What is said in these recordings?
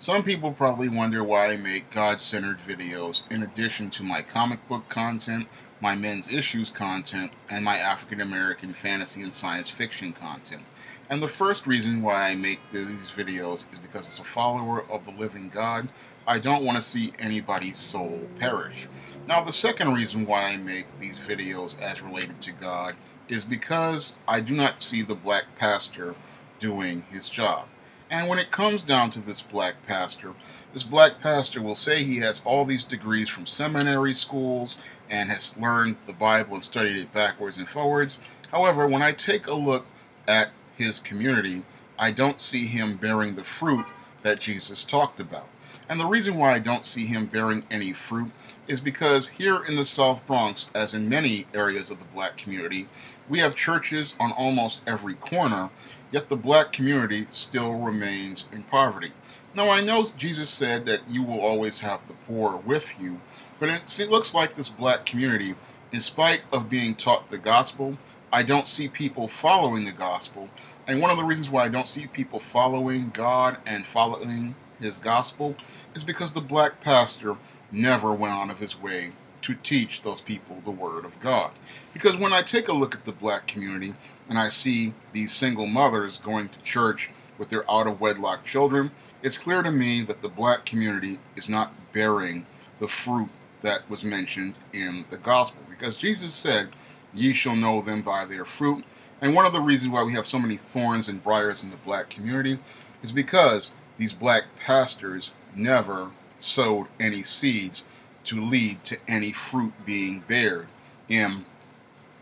Some people probably wonder why I make God-centered videos in addition to my comic book content, my men's issues content, and my African American fantasy and science fiction content. And the first reason why I make these videos is because as a follower of the living God, I don't want to see anybody's soul perish. Now, the second reason why I make these videos as related to God is because I do not see the black pastor doing his job. And when it comes down to this black pastor will say he has all these degrees from seminary schools and has learned the Bible and studied it backwards and forwards. However, when I take a look at his community, I don't see him bearing the fruit that Jesus talked about. And the reason why I don't see him bearing any fruit is because here in the South Bronx, as in many areas of the black community, we have churches on almost every corner, yet the black community still remains in poverty. Now, I know Jesus said that you will always have the poor with you, but it looks like this black community, in spite of being taught the gospel, I don't see people following the gospel. And one of the reasons why I don't see people following God and following his gospel is because the black pastor never went out of his way to teach those people the word of God. Because when I take a look at the black community and I see these single mothers going to church with their out-of-wedlock children, it's clear to me that the black community is not bearing the fruit that was mentioned in the gospel. Because Jesus said, "Ye shall know them by their fruit." And one of the reasons why we have so many thorns and briars in the black community is because these black pastors never sowed any seeds to lead to any fruit being bared in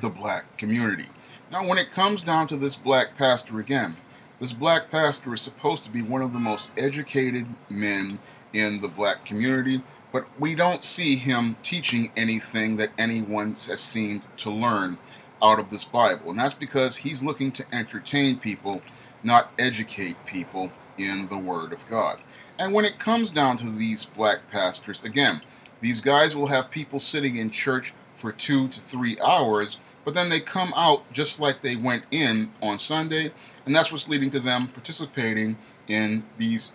the black community. Now, when it comes down to this black pastor again, this black pastor is supposed to be one of the most educated men in the black community, but we don't see him teaching anything that anyone has seemed to learn out of this Bible. And that's because he's looking to entertain people, not educate people in the Word of God. And when it comes down to these black pastors, again, these guys will have people sitting in church for 2 to 3 hours, but then they come out just like they went in on Sunday, and that's what's leading to them participating in these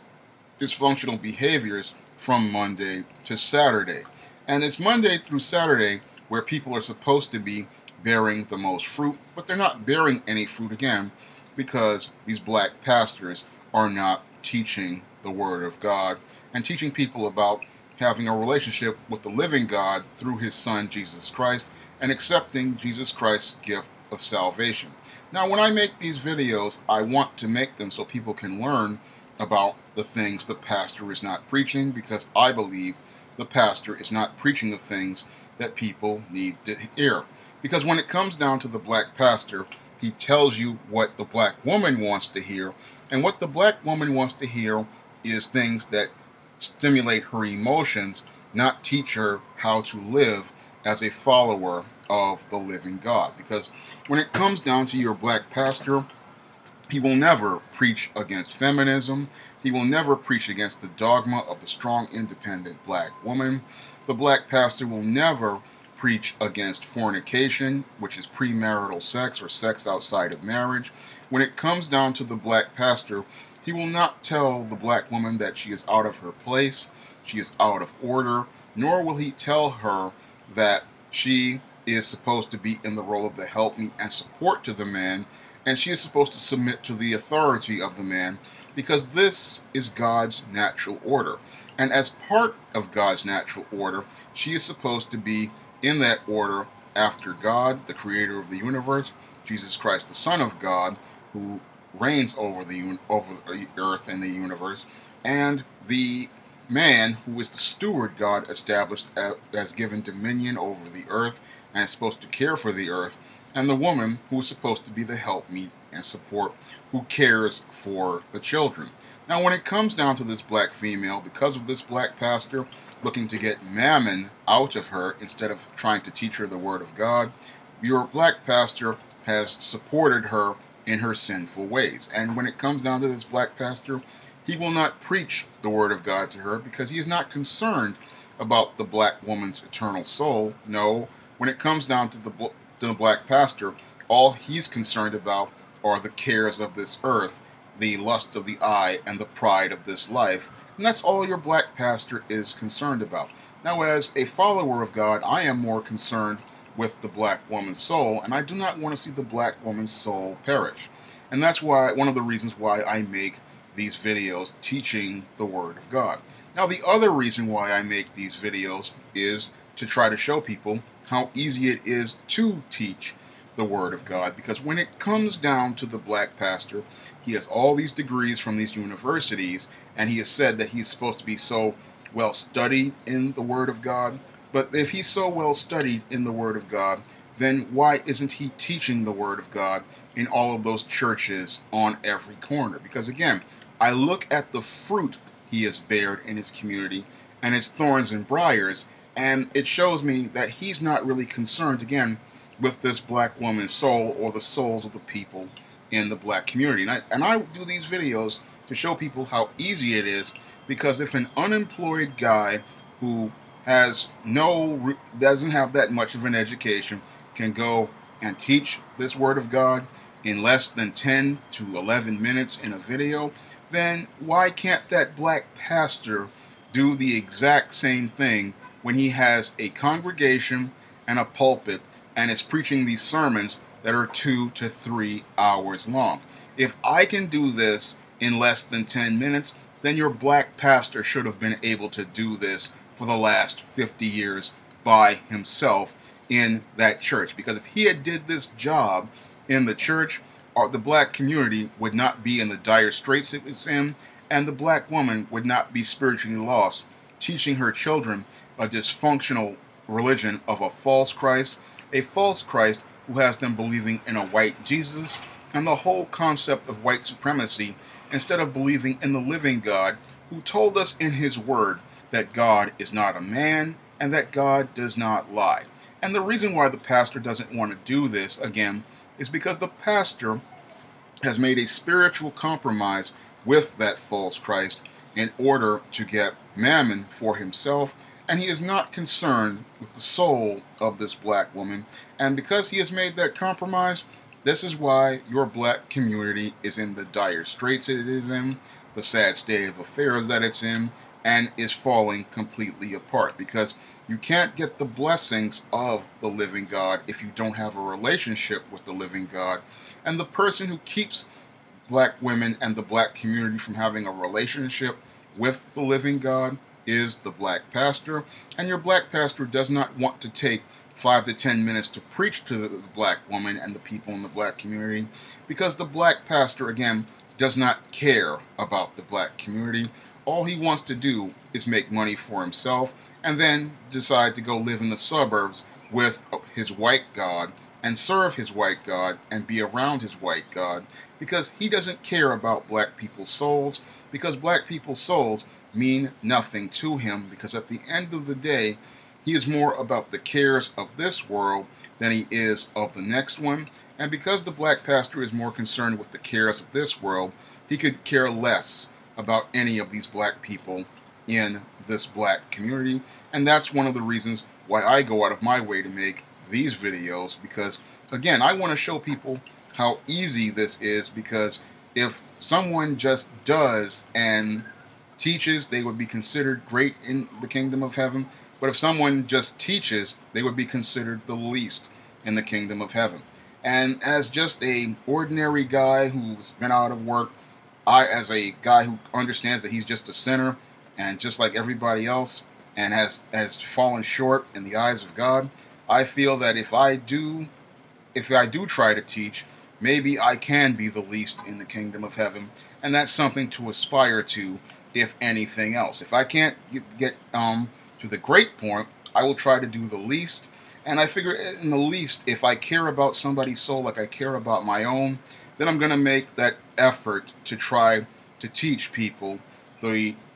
dysfunctional behaviors from Monday to Saturday. And it's Monday through Saturday where people are supposed to be bearing the most fruit, but they're not bearing any fruit again because these black pastors are not teaching the Word of God and teaching people about having a relationship with the living God through his Son, Jesus Christ, and accepting Jesus Christ's gift of salvation. Now, when I make these videos, I want to make them so people can learn about the things the pastor is not preaching, because I believe the pastor is not preaching the things that people need to hear. Because when it comes down to the black pastor, he tells you what the black woman wants to hear, and what the black woman wants to hear is things that stimulate her emotions, not teach her how to live as a follower of the living God. Because when it comes down to your black pastor, he will never preach against feminism. He will never preach against the dogma of the strong, independent black woman. The black pastor will never preach against fornication, which is premarital sex or sex outside of marriage. When it comes down to the black pastor, he will not tell the black woman that she is out of her place, she is out of order, nor will he tell her that she is supposed to be in the role of the helpmeet and support to the man, and she is supposed to submit to the authority of the man, because this is God's natural order. And as part of God's natural order, she is supposed to be in that order after God, the creator of the universe, Jesus Christ, the Son of God, who reigns over the earth and the universe, and the man who is the steward God established as given dominion over the earth and is supposed to care for the earth, and the woman who is supposed to be the helpmeet and support who cares for the children. Now, when it comes down to this black female, because of this black pastor looking to get mammon out of her instead of trying to teach her the Word of God, your black pastor has supported her in her sinful ways. And when it comes down to this black pastor, he will not preach the Word of God to her because he is not concerned about the black woman's eternal soul. No, when it comes down to the black pastor, all he's concerned about are the cares of this earth the lust of the eye, and the pride of this life. And that's all your black pastor is concerned about. Now, as a follower of God, I am more concerned with the black woman's soul, and I do not want to see the black woman's soul perish. And that's why one of the reasons why I make these videos teaching the Word of God. Now, the other reason why I make these videos is to try to show people how easy it is to teach the Word of God, because when it comes down to the black pastor, he has all these degrees from these universities, and he has said that he's supposed to be so well studied in the Word of God. But if he's so well studied in the Word of God, then why isn't he teaching the Word of God in all of those churches on every corner? Because again, I look at the fruit he has bared in his community and its thorns and briars, and it shows me that he's not really concerned, again, with this black woman's soul or the souls of the people in the black community. And I do these videos to show people how easy it is, because if an unemployed guy who doesn't have that much of an education can go and teach this Word of God in less than 10 to 11 minutes in a video, then why can't that black pastor do the exact same thing when he has a congregation and a pulpit and is preaching these sermons that are 2 to 3 hours long? If I can do this in less than 10 minutes, then your black pastor should have been able to do this for the last 50 years by himself in that church. Because if he had did this job in the church, the black community would not be in the dire straits it was in, and the black woman would not be spiritually lost, teaching her children a dysfunctional religion of a false Christ who has them believing in a white Jesus, and the whole concept of white supremacy, instead of believing in the living God, who told us in his Word that God is not a man and that God does not lie. And the reason why the pastor doesn't want to do this, again, is because the pastor has made a spiritual compromise with that false Christ in order to get mammon for himself, and he is not concerned with the soul of this black woman. And because he has made that compromise, this is why your black community is in the dire straits it is in, the sad state of affairs that it's in, and is falling completely apart, because you can't get the blessings of the living God if you don't have a relationship with the living God. And the person who keeps black women and the black community from having a relationship with the living God is the black pastor. And your black pastor does not want to take 5 to 10 minutes to preach to the black woman and the people in the black community, because the black pastor, again, does not care about the black community. All he wants to do is make money for himself, and then decide to go live in the suburbs with his white God and serve his white God and be around his white God, because he doesn't care about black people's souls, because black people's souls mean nothing to him, because at the end of the day, he is more about the cares of this world than he is of the next one. And because the black pastor is more concerned with the cares of this world, he could care less about any of these black people in this black community. And that's one of the reasons why I go out of my way to make these videos, because again, I want to show people how easy this is, because if someone just does and teaches, they would be considered great in the kingdom of heaven. But if someone just teaches, they would be considered the least in the kingdom of heaven. And as just a ordinary guy who's been out of work, as a guy who understands that he's just a sinner and just like everybody else and has fallen short in the eyes of God, I feel that if I do try to teach, maybe I can be the least in the kingdom of heaven, and that's something to aspire to, if anything else. If I can't get to the great point, I will try to do the least. And I figure in the least, if I care about somebody's soul like I care about my own, then I'm going to make that effort to try to teach people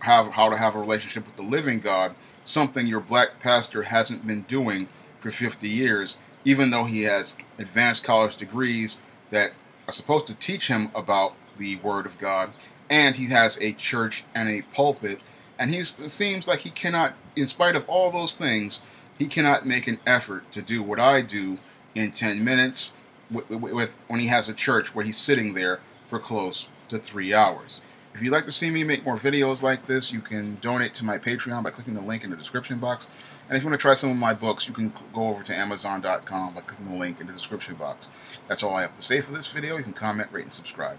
how to have a relationship with the living God, something your black pastor hasn't been doing for 50 years, even though he has advanced college degrees that are supposed to teach him about the Word of God, and he has a church and a pulpit, and it seems like he cannot, in spite of all those things, he cannot make an effort to do what I do in 10 minutes when he has a church where he's sitting there for close to 3 hours. If you'd like to see me make more videos like this, you can donate to my Patreon by clicking the link in the description box. And if you want to try some of my books, you can go over to Amazon.com by clicking the link in the description box. That's all I have to say for this video. You can comment, rate, and subscribe.